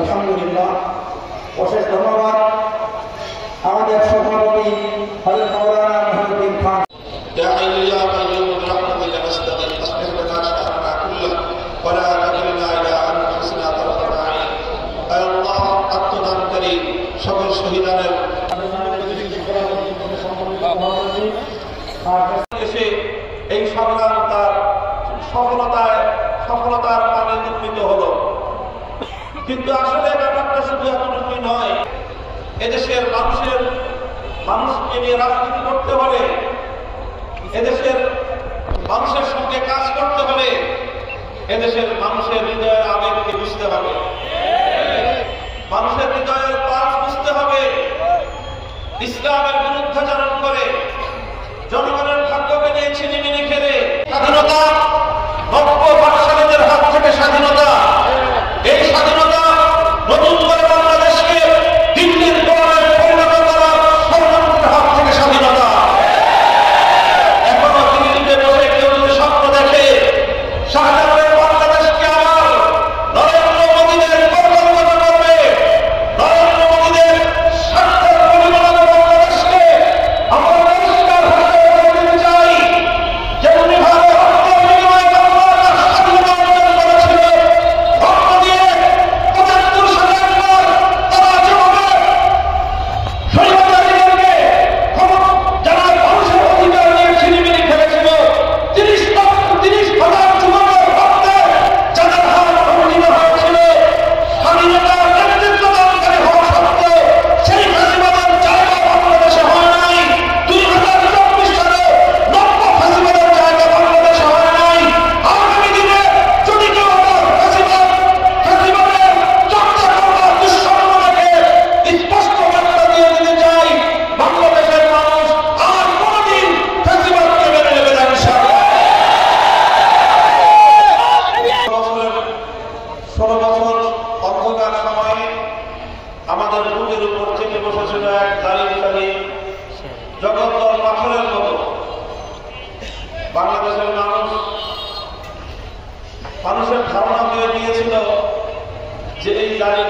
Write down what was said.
আলহামদুলিল্লাহ। অশেষ ধন্যবাদ আমাদের সভাপতি হযরত মাওলানা মুহিউদ্দিন খান। يا حي يا قيوم برحمتك نستغيث اصلح لنا شأننا كله ولا تكلنا إلى أنفسنا طرفة عين। يا الله আত্মদানকারী সকল শহীদানের এসে এই সংগ্রাম তার সফলতার পানে উন্নীত হলো। কিন্তু আসলে ব্যাপারটা শুধু এতটুকুই নয়, এদেশের মানুষকে নিয়ে রাজনীতি করতে হলে, এদেশের মানুষের সঙ্গে কাজ করতে হলে এদেশের মানুষের হৃদয়ের আবেগকে বুঝতে হবে, মানুষের হৃদয়ের পাশ বুঝতে হবে। ইসলামের বিরুদ্ধাচরণ করে জনগণের ভাগ্যকে নিয়ে ছিনিমিনি খেলে স্বাধীনতা, নব্য পাঠশালীদের হাত থেকে স্বাধীনতা, এই স্বাধীনতা নতুন করে বাংলাদেশকে দিল্লির গোলামে পরিণত করা ষড়যন্ত্রের হাত থেকে স্বাধীনতা। এখনো দিল্লিতে বসে কেউ যদি স্বপ্ন দেখে শাহজাহানের বাংলাদেশকে আবার নরেন্দ্র মোদীদের পরিকল্পনা করবে, নরেন্দ্র মোদীদের স্বার্থের পরিমাণে বাংলাদেশকে আমরা পরিষ্কার ভাষায় বলে দিতে চাই, যেমনি ভাবে রক্তের বিনিময়ে বাংলাদেশ স্বাধীনতা অর্জন করেছিল, রক্ত দিয়ে ৭৫ সালে একবার তারা যেভাবে স্বৈরাচারীদেরকে যারা মানুষের অধিকার নিয়ে ছিনিমিনি খেলেছিল, ৩০,০০০ যুবকের রক্তে যাদের হাত ভঞ্জিত হয়েছিল, স্বাধীনতার নেতৃত্বদানকারী হওয়া সত্ত্বেও সেই ফ্যাসিবাদের জায়গা বাংলাদেশে হয় নাই। ২০২৪ সালে নব্য ফ্যাসিবাদের জায়গা বাংলাদেশে হয় নাই। আগামী দিনে যদি কেউ আবার ফ্যাসিবাদের চর্চা করবার দুঃস্বপ্নকে স্পষ্ট বার্তা দিয়ে দিতে চাই, বাংলাদেশের মানুষ আর কোনদিন ফ্যাসিবাদকে মেনে নেবে না ইনশাআল্লাহ। ১৬ বছর অন্ধকার সময়ে আমাদের বুকের উপর চেপে বসেছিল এক দাঁড়িয়ে জগদ্দল পাথরের মতো। বাংলাদেশের মানুষের ধারণা হয়ে গিয়েছিল যে এই দাঁড়িয়ে